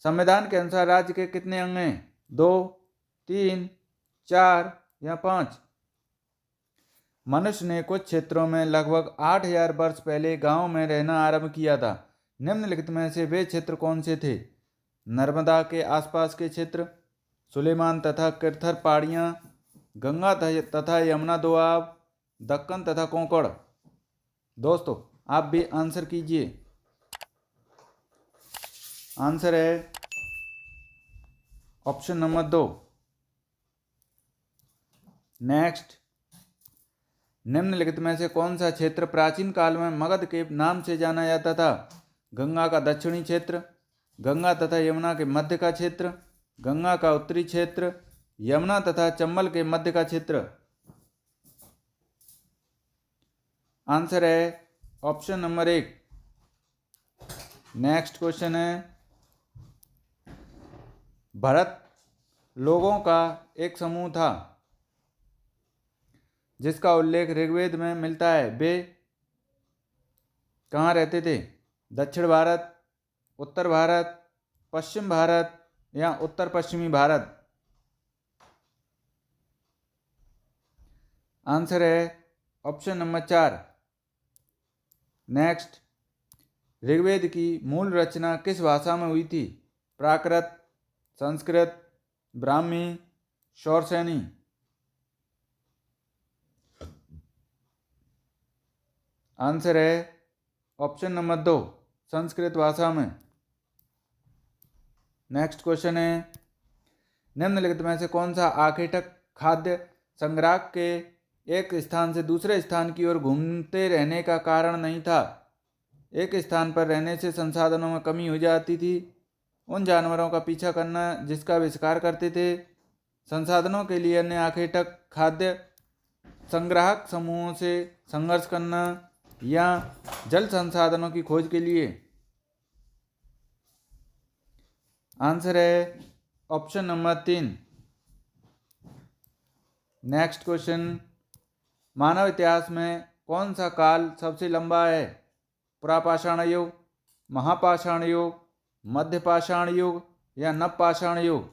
संविधान के अनुसार राज्य के कितने अंग हैं? 2, 3, 4 या 5? मनुष्य ने कुछ क्षेत्रों में लगभग 8000 वर्ष पहले गांव में रहना आरंभ किया था। निम्नलिखित में से वे क्षेत्र कौन से थे? नर्मदा के आसपास के क्षेत्र, सुलेमान तथा किरथर पहाड़ियाँ, गंगा तथा यमुना दोआब, दक्कन तथा कोंकण। दोस्तों आप भी आंसर कीजिए। आंसर है ऑप्शन नंबर 2। नेक्स्ट, निम्नलिखित में से कौन सा क्षेत्र प्राचीन काल में मगध के नाम से जाना जाता था? गंगा का दक्षिणी क्षेत्र, गंगा तथा यमुना के मध्य का क्षेत्र, गंगा का उत्तरी क्षेत्र, यमुना तथा चंबल के मध्य का क्षेत्र। आंसर है ऑप्शन नंबर 1। नेक्स्ट क्वेश्चन है, भरत लोगों का एक समूह था जिसका उल्लेख ऋग्वेद में मिलता है। वे कहाँ रहते थे? दक्षिण भारत, उत्तर भारत, पश्चिम भारत या उत्तर पश्चिमी भारत? आंसर है ऑप्शन नंबर 4। नेक्स्ट, ऋग्वेद की मूल रचना किस भाषा में हुई थी? प्राकृत, संस्कृत, ब्राह्मी, शौरसेनी? आंसर है ऑप्शन नंबर 2, संस्कृत भाषा में। नेक्स्ट क्वेश्चन है, निम्नलिखित में से कौन सा आखेटक खाद्य संग्राहक के एक स्थान से दूसरे स्थान की ओर घूमते रहने का कारण नहीं था? एक स्थान पर रहने से संसाधनों में कमी हो जाती थी। उन जानवरों का पीछा करना जिसका वे शिकार करते थे। संसाधनों के लिए अन्य आखेटक खाद्य संग्राहक समूहों से संघर्ष करना या जल संसाधनों की खोज के लिए? आंसर है ऑप्शन नंबर 3। नेक्स्ट क्वेश्चन, मानव इतिहास में कौन सा काल सबसे लंबा है? पुरापाषाण युग, महापाषाण युग, मध्यपाषाण युग या नवपाषाण युग?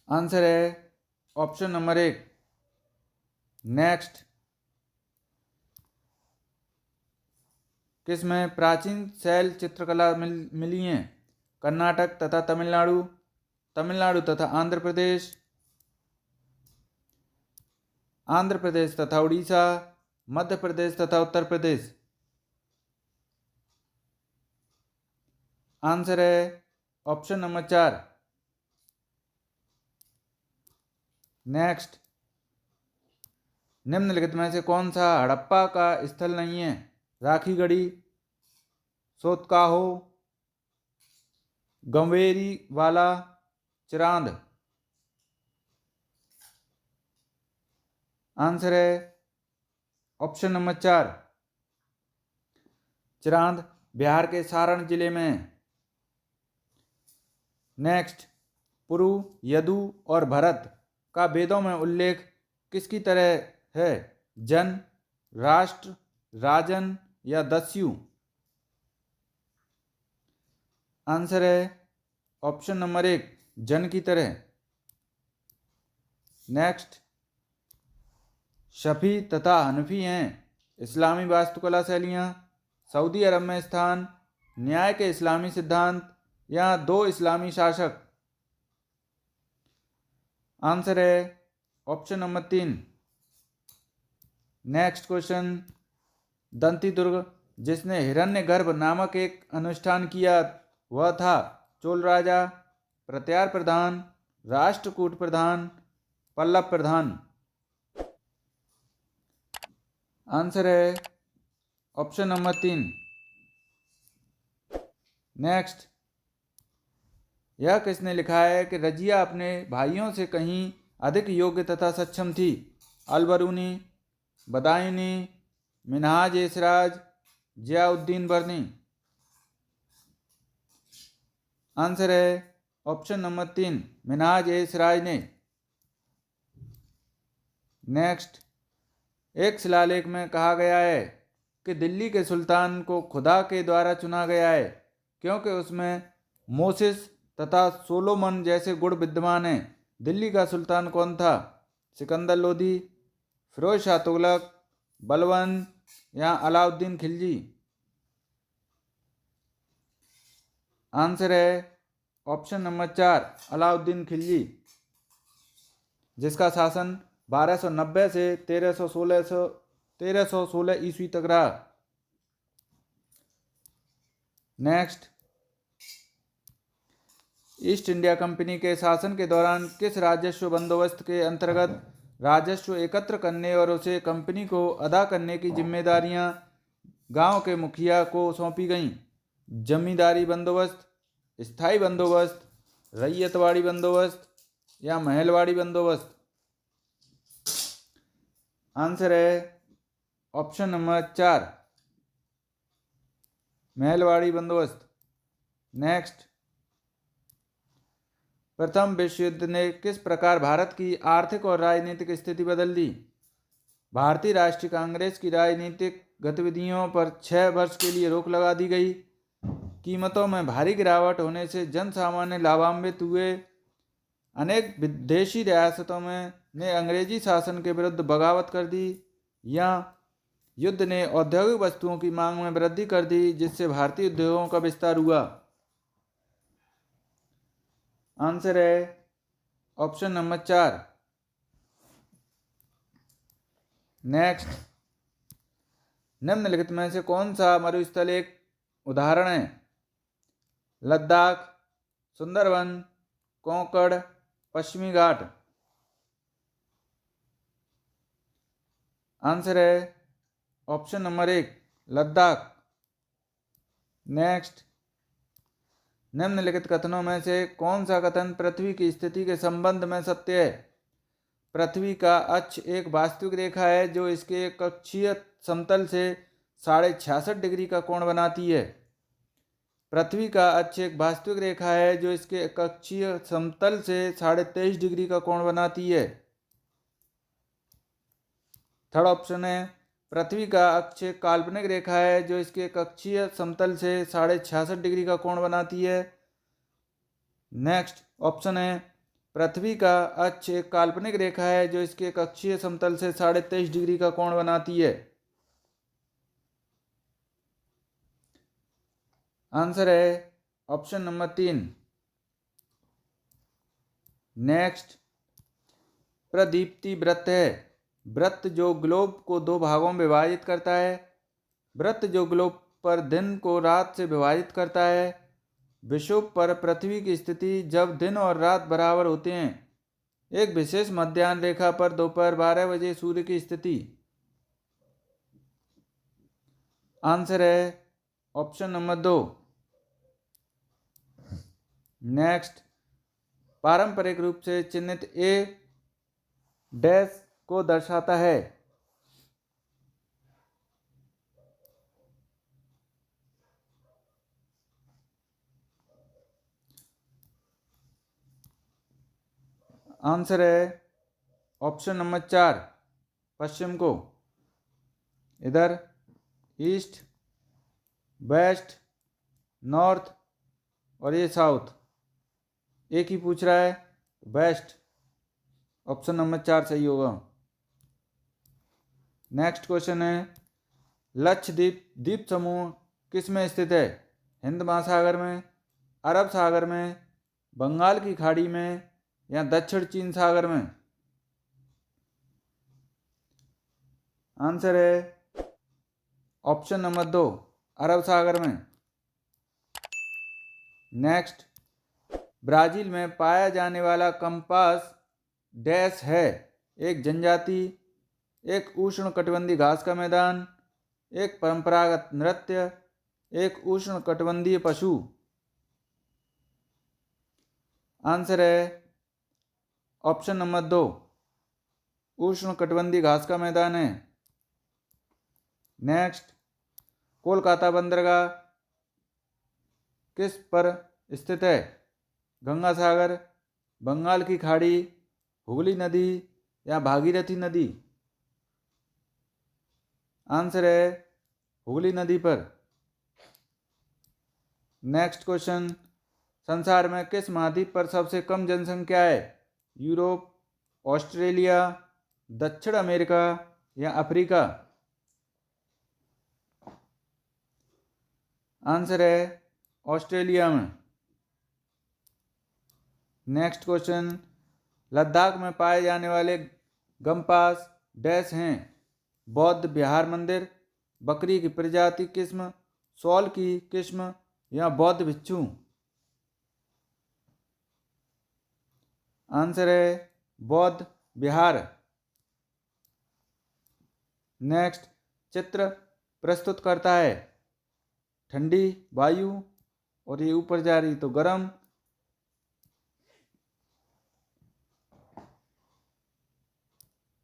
आंसर है ऑप्शन नंबर 1। नेक्स्ट, किसमें प्राचीन शैल चित्रकला मिली हैं? कर्नाटक तथा तमिलनाडु, तमिलनाडु तथा आंध्र प्रदेश, आंध्र प्रदेश तथा उड़ीसा, मध्य प्रदेश तथा उत्तर प्रदेश? आंसर है ऑप्शन नंबर 4। नेक्स्ट, निम्नलिखित में से कौन सा हड़प्पा का स्थल नहीं है? राखीगढ़ी, सोतकाहो, गंवेरी वाला, चिरांद? आंसर है ऑप्शन नंबर 4, चिरांद बिहार के सारण जिले में। नेक्स्ट, पुरु, यदु और भरत का वेदों में उल्लेख किसकी तरह है? जन, राष्ट्र, राजन या दस्यु? आंसर है ऑप्शन नंबर 1, जन की तरह। नेक्स्ट, शफी तथा हनफी हैं इस्लामी वास्तुकला शैलियाँ। सऊदी अरब में स्थान, न्याय के इस्लामी सिद्धांत या 2 इस्लामी शासक? आंसर है option number 3। Next question, Dantidurga जिसने हिरण्यगर्भ नामक एक अनुष्ठान किया वह था चोल राजा, प्रत्यार प्रधान, राष्ट्रकूट प्रधान, पल्लव प्रधान? आंसर है ऑप्शन नंबर 3। नेक्स्ट, यह किसने लिखा है कि रजिया अपने भाइयों से कहीं अधिक योग्य तथा सक्षम थी? अलबरूनी, बदायूनी, मिनहाज ए सिराज, जियाउद्दीन बर्नी? आंसर है ऑप्शन नंबर 3, मिनहाज ए सिराज ने। नेक्स्ट, एक शिलालेख में कहा गया है कि दिल्ली के सुल्तान को खुदा के द्वारा चुना गया है। क्योंकि उसमें मोसिस तथा सोलोमन जैसे गुण विद्यमान हैं। दिल्ली का सुल्तान कौन था? सिकंदर लोदी, फिरोज शाह तुगलक, बलबन या अलाउद्दीन खिलजी? आंसर है ऑप्शन नंबर 4 अलाउद्दीन खिलजी, जिसका शासन 1290 से 1316 ईस्वी तक रहा। नेक्स्ट, ईस्ट इंडिया कंपनी के शासन के दौरान किस राजस्व बंदोबस्त के अंतर्गत राजस्व एकत्र करने और उसे कंपनी को अदा करने की जिम्मेदारियां गांव के मुखिया को सौंपी गईं? जमींदारी बंदोबस्त, स्थायी बंदोबस्त, रैयतवाड़ी बंदोबस्त या महलवाड़ी बंदोबस्त? आंसर है ऑप्शन नंबर 4 महलवाड़ी बंदोबस्त। नेक्स्ट, प्रथम विश्व युद्ध ने किस प्रकार भारत की आर्थिक और राजनीतिक स्थिति बदल दी? भारतीय राष्ट्रीय कांग्रेस की राजनीतिक गतिविधियों पर 6 वर्ष के लिए रोक लगा दी गई। कीमतों में भारी गिरावट होने से जन सामान्य लाभान्वित हुए। अनेक विदेशी रियासतों में ने अंग्रेजी शासन के विरुद्ध बगावत कर दी, या युद्ध ने औद्योगिक वस्तुओं की मांग में वृद्धि कर दी जिससे भारतीय उद्योगों का विस्तार हुआ। आंसर है ऑप्शन नंबर 4। नेक्स्ट, निम्नलिखित में से कौन सा मरुस्थल एक उदाहरण है? लद्दाख, सुंदरवन, कोंकण, पश्चिमी घाट? आंसर है ऑप्शन नंबर 1 लद्दाख। नेक्स्ट, निम्नलिखित कथनों में से कौन सा कथन पृथ्वी की स्थिति के संबंध में सत्य है? पृथ्वी का अक्ष एक वास्तविक रेखा है जो इसके कक्षीय समतल से 66.5 डिग्री का कोण बनाती है। पृथ्वी का अक्ष एक वास्तविक रेखा है जो इसके कक्षीय समतल से 23.5 डिग्री का कोण बनाती है। थर्ड ऑप्शन है पृथ्वी का अक्ष एक काल्पनिक रेखा है जो इसके कक्षीय समतल से 66.5 डिग्री का कोण बनाती है। नेक्स्ट ऑप्शन है पृथ्वी का अक्ष एक काल्पनिक रेखा है जो इसके कक्षीय समतल से 23.5 डिग्री का कोण बनाती है। आंसर है ऑप्शन नंबर 3। नेक्स्ट, प्रदीप्ति वृत्त है। वृत्त जो ग्लोब को 2 भागों में विभाजित करता है। वृत्त जो ग्लोब पर दिन को रात से विभाजित करता है। विषुव पर पृथ्वी की स्थिति जब दिन और रात बराबर होते हैं। एक विशेष मध्याह्न रेखा पर दोपहर 12 बजे सूर्य की स्थिति। आंसर है ऑप्शन नंबर 2। नेक्स्ट, पारंपरिक रूप से चिन्हित ए डैश को दर्शाता है। आंसर है ऑप्शन नंबर 4 पश्चिम को। इधर ईस्ट, वेस्ट, नॉर्थ और ये साउथ। एक ही पूछ रहा है, वेस्ट। ऑप्शन नंबर 4 सही होगा। नेक्स्ट क्वेश्चन है लक्षद्वीप द्वीप समूह किस में स्थित है? हिंद महासागर में, अरब सागर में, बंगाल की खाड़ी में या दक्षिण चीन सागर में? आंसर है ऑप्शन नंबर 2 अरब सागर में। नेक्स्ट, ब्राजील में पाया जाने वाला कंपास डैश है। एक जनजाति, एक उष्ण कटिबंधीय घास का मैदान, एक परंपरागत नृत्य, एक उष्ण कटिबंधीय पशु? आंसर है ऑप्शन नंबर 2 उष्ण कटिबंधीय घास का मैदान है। नेक्स्ट, कोलकाता बंदरगाह किस पर स्थित है? गंगा सागर, बंगाल की खाड़ी, हुगली नदी या भागीरथी नदी? आंसर है हुगली नदी पर। नेक्स्ट क्वेश्चन, संसार में किस महाद्वीप पर सबसे कम जनसंख्या है? यूरोप, ऑस्ट्रेलिया, दक्षिण अमेरिका या अफ्रीका? आंसर है ऑस्ट्रेलिया में। नेक्स्ट क्वेश्चन, लद्दाख में पाए जाने वाले गम्पास डैश हैं? बौद्ध विहार मंदिर, बकरी की प्रजाति किस्म, शॉल की किस्म या बौद्ध भिक्षु? आंसर है बौद्ध विहार। नेक्स्ट, चित्र प्रस्तुत करता है ठंडी वायु, और ये ऊपर जा रही तो गर्म।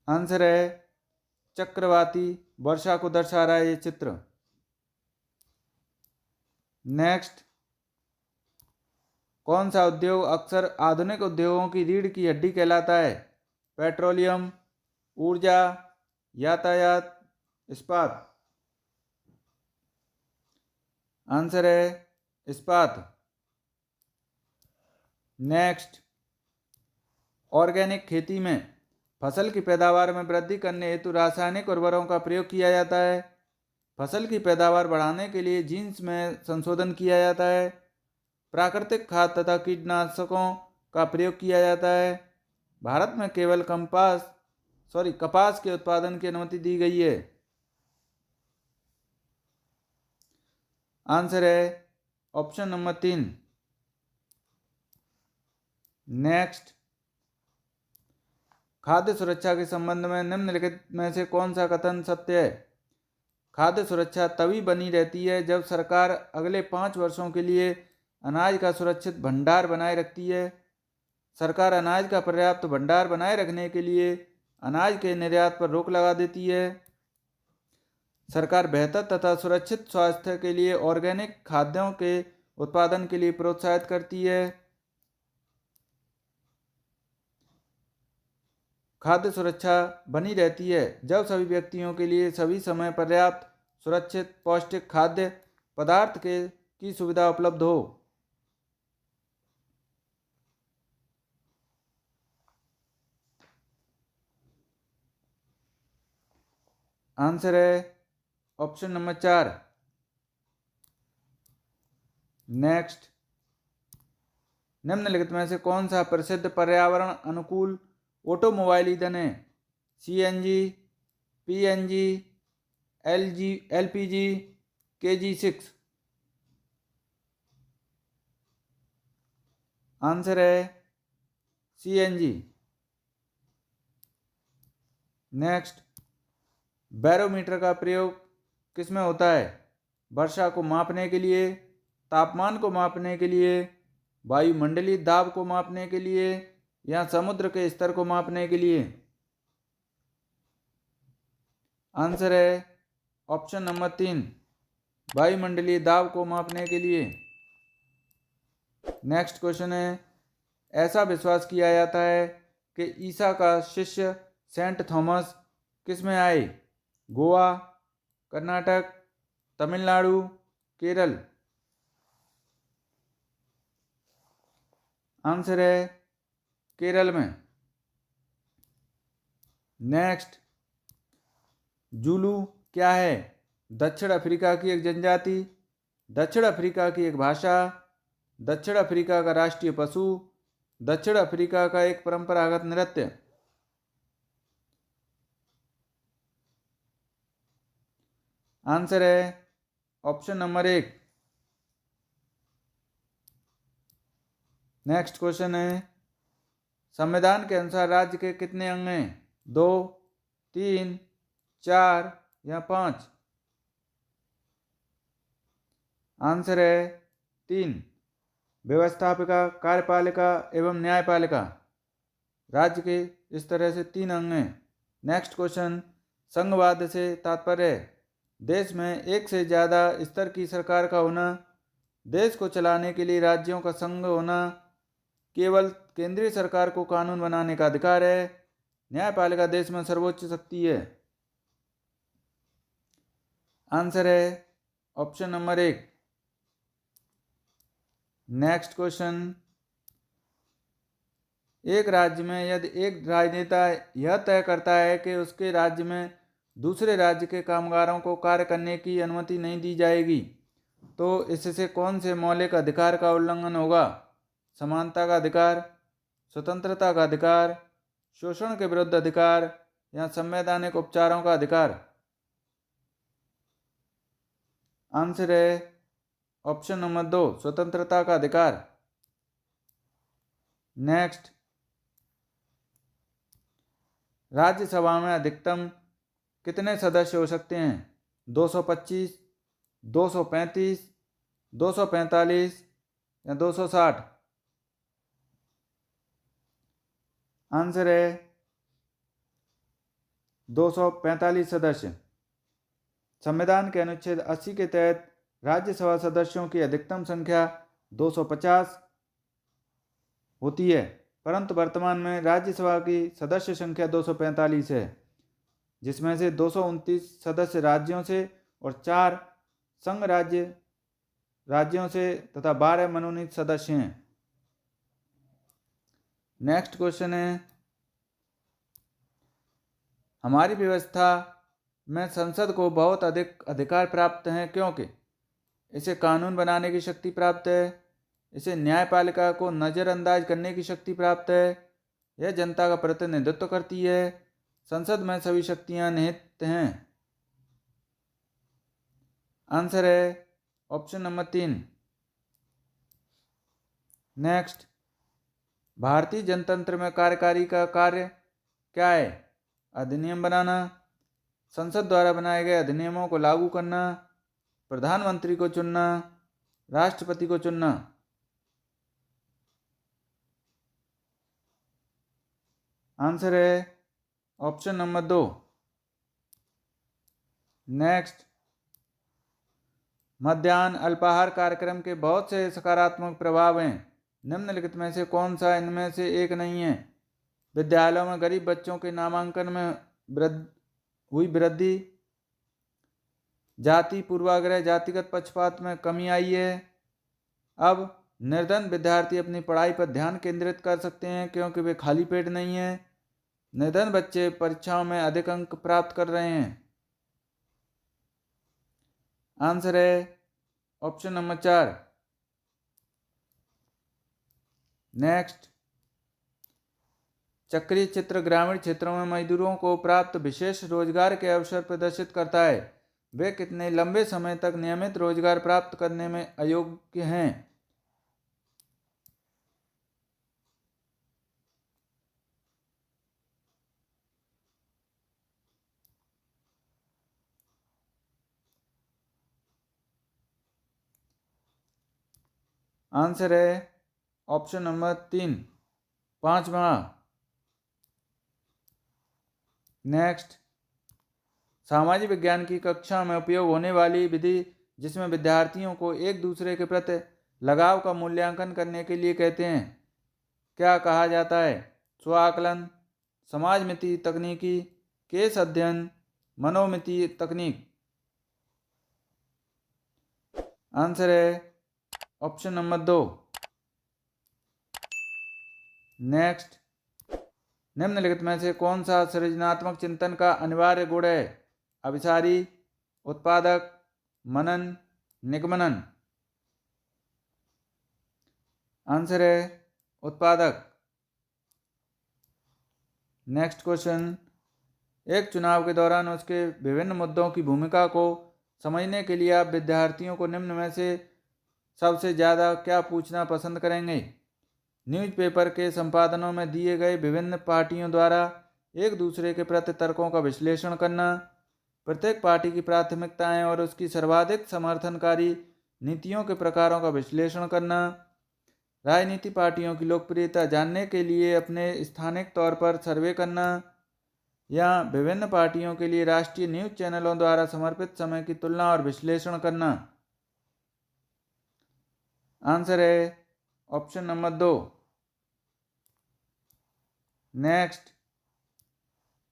आंसर है चक्रवाती वर्षा को दर्शा रहा है ये चित्र। नेक्स्ट, कौन सा उद्योग अक्सर आधुनिक उद्योगों की रीढ़ की हड्डी कहलाता है? पेट्रोलियम, ऊर्जा, यातायात, इस्पात? आंसर है इस्पात। नेक्स्ट, ऑर्गेनिक खेती में फसल की पैदावार में वृद्धि करने हेतु रासायनिक उर्वरकों का प्रयोग किया जाता है। फसल की पैदावार बढ़ाने के लिए जीन्स में संशोधन किया जाता है। प्राकृतिक खाद तथा कीटनाशकों का प्रयोग किया जाता है। भारत में केवल कपास के उत्पादन की अनुमति दी गई है। आंसर है ऑप्शन नंबर 3। नेक्स्ट, खाद्य सुरक्षा के संबंध में निम्नलिखित में से कौन सा कथन सत्य है? खाद्य सुरक्षा तभी बनी रहती है जब सरकार अगले 5 वर्षों के लिए अनाज का सुरक्षित भंडार बनाए रखती है। सरकार अनाज का पर्याप्त भंडार बनाए रखने के लिए अनाज के निर्यात पर रोक लगा देती है। सरकार बेहतर तथा सुरक्षित स्वास्थ्य के लिए ऑर्गेनिक खाद्यों के उत्पादन के लिए प्रोत्साहित करती है। खाद्य सुरक्षा बनी रहती है जब सभी व्यक्तियों के लिए सभी समय पर्याप्त सुरक्षित पौष्टिक खाद्य पदार्थ की सुविधा उपलब्ध हो। आंसर है ऑप्शन नंबर 4। नेक्स्ट, निम्नलिखित में से कौन सा प्रसिद्ध पर्यावरण अनुकूल ऑटोमोबाइल ईंधन है? CNG, PNG, LPG, KG6? Answer है CNG। नेक्स्ट, बैरोमीटर का प्रयोग किसमें होता है? वर्षा को मापने के लिए, तापमान को मापने के लिए, वायुमंडलीय दाब को मापने के लिए या समुद्र के स्तर को मापने के लिए? आंसर है ऑप्शन नंबर 3, वायुमंडलीय दाब को मापने के लिए। नेक्स्ट क्वेश्चन है, ऐसा विश्वास किया जाता है कि ईसा का शिष्य सेंट थॉमस किस में आए? गोवा, कर्नाटक, तमिलनाडु, केरल? आंसर है केरल में। नेक्स्ट, जूलू क्या है? दक्षिण अफ्रीका की एक जनजाति, दक्षिण अफ्रीका की एक भाषा, दक्षिण अफ्रीका का राष्ट्रीय पशु, दक्षिण अफ्रीका का एक परंपरागत नृत्य? आंसर है ऑप्शन नंबर 1। नेक्स्ट क्वेश्चन है, संविधान के अनुसार राज्य के कितने अंग हैं? 2, 3, 4 या 5? आंसर है 3, व्यवस्थापिका, कार्यपालिका एवं न्यायपालिका। राज्य के इस तरह से 3 अंग हैं। नेक्स्ट क्वेश्चन, संघवाद से तात्पर्य है देश में एक से ज़्यादा स्तर की सरकार का होना, देश को चलाने के लिए राज्यों का संघ होना, केवल केंद्रीय सरकार को कानून बनाने का अधिकार है, न्यायपालिका देश में सर्वोच्च शक्ति है। आंसर है ऑप्शन नंबर 1। नेक्स्ट क्वेश्चन, एक राज्य में यदि एक राजनेता यह तय करता है कि उसके राज्य में दूसरे राज्य के कामगारों को कार्य करने की अनुमति नहीं दी जाएगी, तो इससे कौन से मौलिक अधिकार का उल्लंघन होगा? समानता का अधिकार, स्वतंत्रता का अधिकार, शोषण के विरुद्ध अधिकार या संवैधानिक उपचारों का अधिकार? आंसर है ऑप्शन नंबर 2, स्वतंत्रता का अधिकार। नेक्स्ट, राज्यसभा में अधिकतम कितने सदस्य हो सकते हैं? 225, 235, 245 या 260? आंसर है 245 सदस्य। संविधान के अनुच्छेद 80 के तहत राज्यसभा सदस्यों की अधिकतम संख्या 250 होती है, परंतु वर्तमान में राज्यसभा की सदस्य संख्या 245 है, जिसमें से 229 सदस्य राज्यों से और 4 संघ राज्यों से तथा 12 मनोनीत सदस्य हैं। नेक्स्ट क्वेश्चन है, हमारी व्यवस्था में संसद को बहुत अधिक अधिकार प्राप्त हैं क्योंकि इसे कानून बनाने की शक्ति प्राप्त है, इसे न्यायपालिका को नज़रअंदाज करने की शक्ति प्राप्त है, यह जनता का प्रतिनिधित्व करती है, संसद में सभी शक्तियां निहित हैं। आंसर है ऑप्शन नंबर 3। नेक्स्ट, भारतीय जनतंत्र में कार्यकारी का कार्य क्या है? अधिनियम बनाना, संसद द्वारा बनाए गए अधिनियमों को लागू करना, प्रधानमंत्री को चुनना, राष्ट्रपति को चुनना? आंसर है ऑप्शन नंबर 2। नेक्स्ट, मध्याह्न अल्पाहार कार्यक्रम के बहुत से सकारात्मक प्रभाव हैं, निम्नलिखित में से कौन सा इनमें से एक नहीं है? विद्यालयों में गरीब बच्चों के नामांकन में हुई वृद्धि, जाति पूर्वाग्रह जातिगत पक्षपात में कमी आई है, अब निर्धन विद्यार्थी अपनी पढ़ाई पर ध्यान केंद्रित कर सकते हैं क्योंकि वे खाली पेट नहीं हैं, निर्धन बच्चे परीक्षाओं में अधिक अंक प्राप्त कर रहे हैं। आंसर है ऑप्शन नंबर 4। नेक्स्ट, चक्रीय चित्र ग्रामीण क्षेत्रों में मजदूरों को प्राप्त विशेष रोजगार के अवसर प्रदर्शित करता है, वे कितने लंबे समय तक नियमित रोजगार प्राप्त करने में अयोग्य हैं? आंसर है ऑप्शन नंबर 3, 5 माह। नेक्स्ट, सामाजिक विज्ञान की कक्षा में उपयोग होने वाली विधि जिसमें विद्यार्थियों को एक दूसरे के प्रति लगाव का मूल्यांकन करने के लिए कहते हैं, क्या कहा जाता है? स्व आकलन, समाजमिति तकनीकी, केस अध्ययन, मनोमिति तकनीक? आंसर है ऑप्शन नंबर 2। नेक्स्ट, निम्नलिखित में से कौन सा सृजनात्मक चिंतन का अनिवार्य गुण है? अभिसारी, उत्पादक, मनन, निगमनन? आंसर है उत्पादक। नेक्स्ट क्वेश्चन, एक चुनाव के दौरान उसके विभिन्न मुद्दों की भूमिका को समझने के लिए आप विद्यार्थियों को निम्न में से सबसे ज़्यादा क्या पूछना पसंद करेंगे? न्यूज़पेपर के संपादनों में दिए गए विभिन्न पार्टियों द्वारा एक दूसरे के प्रति तर्कों का विश्लेषण करना, प्रत्येक पार्टी की प्राथमिकताएं और उसकी सर्वाधिक समर्थनकारी नीतियों के प्रकारों का विश्लेषण करना, राजनीति पार्टियों की लोकप्रियता जानने के लिए अपने स्थानिक तौर पर सर्वे करना, या विभिन्न पार्टियों के लिए राष्ट्रीय न्यूज़ चैनलों द्वारा समर्पित समय की तुलना और विश्लेषण करना? आंसर है ऑप्शन नंबर 2। नेक्स्ट,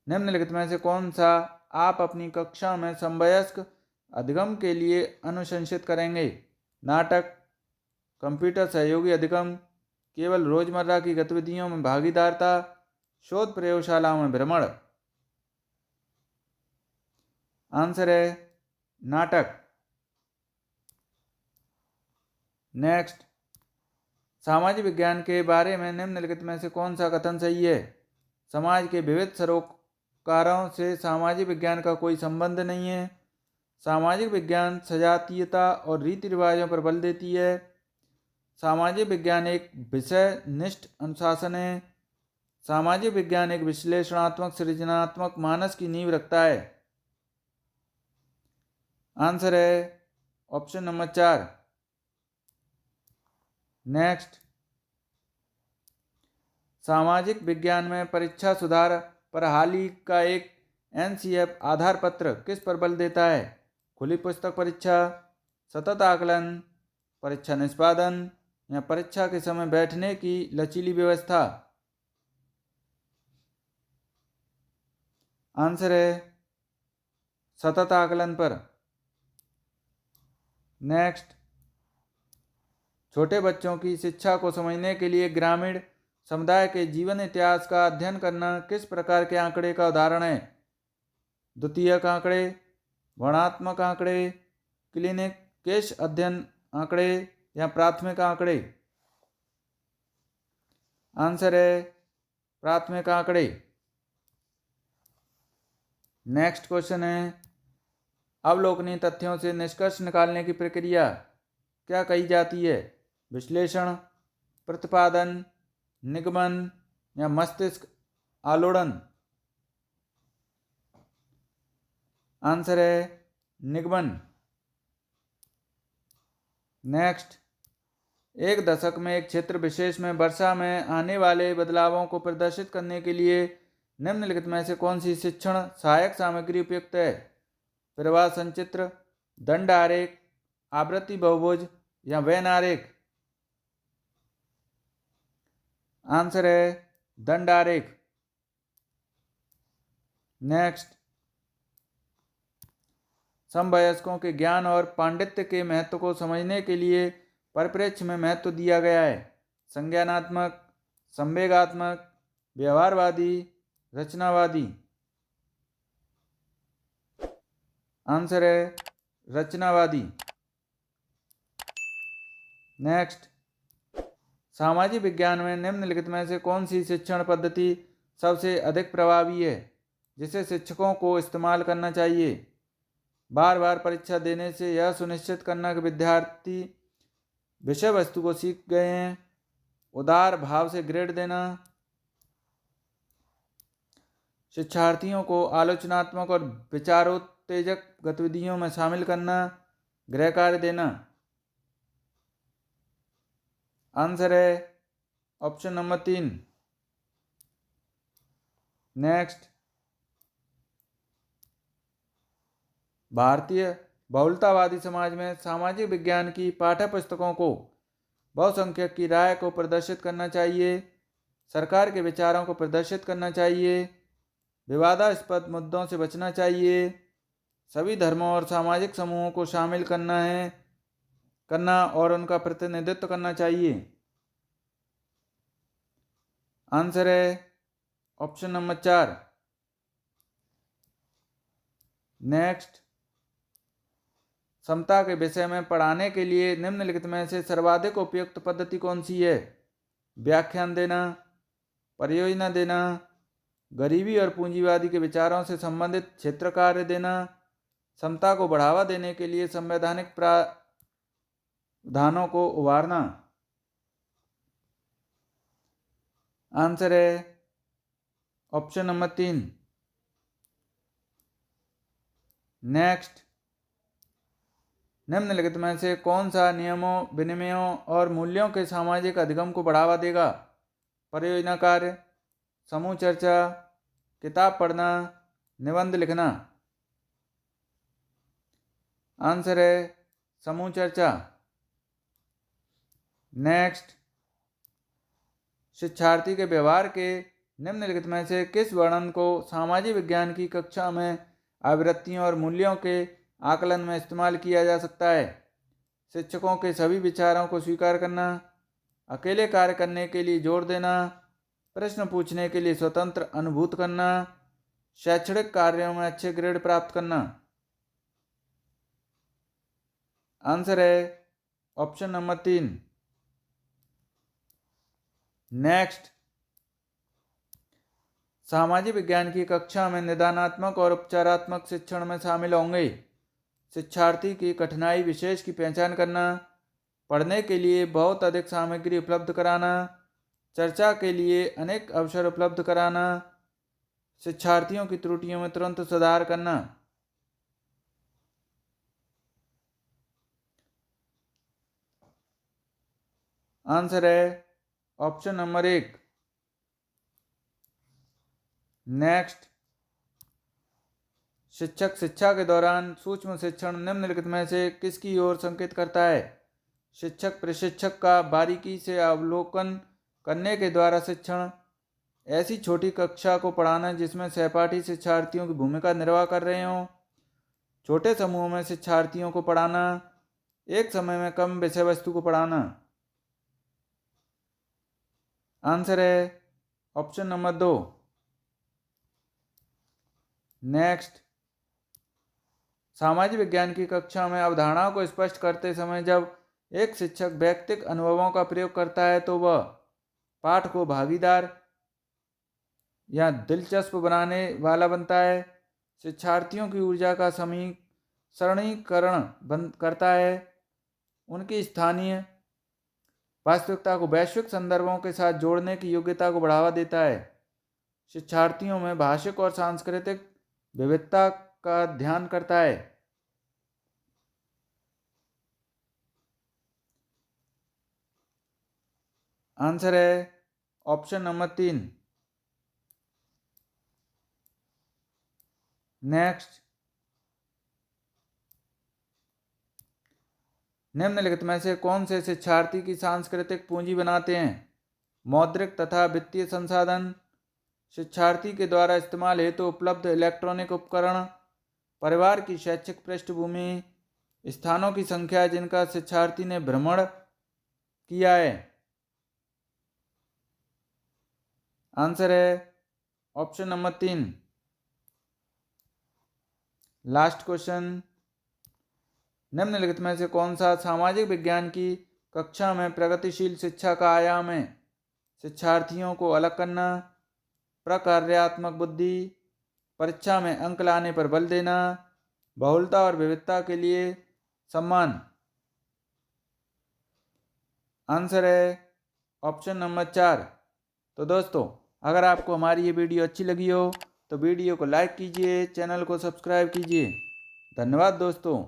निम्नलिखित में से कौन सा आप अपनी कक्षा में समवयस्क अधिगम के लिए अनुशंसित करेंगे? नाटक, कंप्यूटर सहयोगी अधिगम, केवल रोजमर्रा की गतिविधियों में भागीदारता, शोध प्रयोगशालाओं में भ्रमण। आंसर है नाटक। नेक्स्ट, सामाजिक विज्ञान के बारे में निम्नलिखित में से कौन सा कथन सही है? समाज के विविध सरोकारों से सामाजिक विज्ञान का कोई संबंध नहीं है। सामाजिक विज्ञान सजातीयता और रीति रिवाजों पर बल देती है। सामाजिक विज्ञान एक विषय निष्ठ अनुशासन है। सामाजिक विज्ञान एक विश्लेषणात्मक सृजनात्मक मानस की नींव रखता है। आंसर है ऑप्शन नंबर 4। नेक्स्ट, सामाजिक विज्ञान में परीक्षा सुधार पर हाल ही का एक एनसीएफ आधार पत्र किस पर बल देता है? खुली पुस्तक परीक्षा, सतत आकलन, परीक्षा निष्पादन या परीक्षा के समय बैठने की लचीली व्यवस्था। आंसर है सतत आकलन पर। नेक्स्ट, छोटे बच्चों की शिक्षा को समझने के लिए ग्रामीण समुदाय के जीवन इतिहास का अध्ययन करना किस प्रकार के आंकड़े का उदाहरण है? द्वितीयक आंकड़े, वर्णनात्मक आंकड़े, क्लिनिक केस अध्ययन आंकड़े या प्राथमिक आंकड़े। आंसर है प्राथमिक आंकड़े। नेक्स्ट क्वेश्चन है, अवलोकनीय तथ्यों से निष्कर्ष निकालने की प्रक्रिया क्या कही जाती है? विश्लेषण, प्रतिपादन, निगमन या मस्तिष्क आलोड़न। आंसर है निगमन। नेक्स्ट, एक दशक में एक क्षेत्र विशेष में वर्षा में आने वाले बदलावों को प्रदर्शित करने के लिए निम्नलिखित में से कौन सी शिक्षण सहायक सामग्री उपयुक्त है? प्रवाह संचित्र, दंड आरेख, आवृत्ति बहुभुज या वेन आरेख। आंसर है दंड आरेख। नेक्स्ट, समवयस्कों के ज्ञान और पांडित्य के महत्व को समझने के लिए परिप्रेक्ष्य में महत्व दिया गया है। संज्ञानात्मक, संवेगात्मक, व्यवहारवादी, रचनावादी। आंसर है रचनावादी। नेक्स्ट, सामाजिक विज्ञान में निम्नलिखित में से कौन सी शिक्षण पद्धति सबसे अधिक प्रभावी है जिसे शिक्षकों को इस्तेमाल करना चाहिए? बार बार परीक्षा देने से यह सुनिश्चित करना कि विद्यार्थी विषय वस्तु को सीख गए हैं। उदार भाव से ग्रेड देना। शिक्षार्थियों को आलोचनात्मक और विचारोत्तेजक गतिविधियों में शामिल करना। गृह कार्य देना। आंसर है ऑप्शन नंबर 3। नेक्स्ट, भारतीय बहुलतावादी समाज में सामाजिक विज्ञान की पाठ्य पुस्तकों को बहुसंख्यक की राय को प्रदर्शित करना चाहिए, सरकार के विचारों को प्रदर्शित करना चाहिए, विवादास्पद मुद्दों से बचना चाहिए, सभी धर्मों और सामाजिक समूहों को शामिल करना और उनका प्रतिनिधित्व करना चाहिए। आंसर है ऑप्शन नंबर 4। नेक्स्ट, समता के विषय में पढ़ाने के लिए निम्नलिखित में से सर्वाधिक उपयुक्त पद्धति कौन सी है? व्याख्यान देना, परियोजना देना, गरीबी और पूंजीवादी के विचारों से संबंधित क्षेत्र कार्य देना, समता को बढ़ावा देने के लिए संवैधानिक प्रावधानों को उभारना। आंसर है ऑप्शन नंबर 3। नेक्स्ट, निम्नलिखित में से कौन सा नियमों, विनिमयों और मूल्यों के सामाजिक अधिगम को बढ़ावा देगा? परियोजना कार्य, समूह चर्चा, किताब पढ़ना, निबंध लिखना। आंसर है समूह चर्चा। नेक्स्ट, शिक्षार्थी के व्यवहार के निम्नलिखित में से किस वर्णन को सामाजिक विज्ञान की कक्षा में आवृत्तियों और मूल्यों के आकलन में इस्तेमाल किया जा सकता है? शिक्षकों के सभी विचारों को स्वीकार करना, अकेले कार्य करने के लिए जोर देना, प्रश्न पूछने के लिए स्वतंत्र अनुभूत करना, शैक्षणिक कार्यों में अच्छे ग्रेड प्राप्त करना। आंसर है ऑप्शन नंबर 3। नेक्स्ट, सामाजिक विज्ञान की कक्षा में निदानात्मक और उपचारात्मक शिक्षण में शामिल होंगे शिक्षार्थी की कठिनाई विशेष की पहचान करना, पढ़ने के लिए बहुत अधिक सामग्री उपलब्ध कराना, चर्चा के लिए अनेक अवसर उपलब्ध कराना, शिक्षार्थियों की त्रुटियों में तुरंत सुधार करना। आंसर है ऑप्शन नंबर 1। नेक्स्ट, शिक्षक शिक्षा के दौरान सूक्ष्म शिक्षण निम्नलिखित में से किसकी ओर संकेत करता है? शिक्षक प्रशिक्षक का बारीकी से अवलोकन करने के द्वारा शिक्षण, ऐसी छोटी कक्षा को पढ़ाना जिसमें सहपाठी शिक्षार्थियों की भूमिका निर्वाह कर रहे हों, छोटे समूह में शिक्षार्थियों को पढ़ाना, एक समय में कम विषय वस्तु को पढ़ाना। आंसर है ऑप्शन नंबर 2। नेक्स्ट, सामाजिक विज्ञान की कक्षा में अवधारणाओं को स्पष्ट करते समय जब एक शिक्षक व्यक्तिगत अनुभवों का प्रयोग करता है तो वह पाठ को भागीदार या दिलचस्प बनाने वाला बनता है, शिक्षार्थियों की ऊर्जा का सरणीकरण करता है, उनकी स्थानीय वास्तविकता को वैश्विक संदर्भों के साथ जोड़ने की योग्यता को बढ़ावा देता है, शिक्षार्थियों में भाषिक और सांस्कृतिक विविधता का ध्यान करता है। आंसर है ऑप्शन नंबर 3। नेक्स्ट, निम्नलिखित में से कौन से शिक्षार्थी की सांस्कृतिक पूंजी बनाते हैं? मौद्रिक तथा वित्तीय संसाधन, शिक्षार्थी के द्वारा इस्तेमाल हेतु उपलब्ध इलेक्ट्रॉनिक उपकरण, परिवार की शैक्षिक पृष्ठभूमि, स्थानों की संख्या जिनका शिक्षार्थी ने भ्रमण किया है। आंसर है ऑप्शन नंबर 3। लास्ट क्वेश्चन, निम्नलिखित में से कौन सा सामाजिक विज्ञान की कक्षा में प्रगतिशील शिक्षा का आयाम है? शिक्षार्थियों को अलग करना, प्रकार्यात्मक बुद्धि, परीक्षा में अंक लाने पर बल देना, बहुलता और विविधता के लिए सम्मान। आंसर है ऑप्शन नंबर 4। तो दोस्तों, अगर आपको हमारी ये वीडियो अच्छी लगी हो तो वीडियो को लाइक कीजिए, चैनल को सब्सक्राइब कीजिए। धन्यवाद दोस्तों।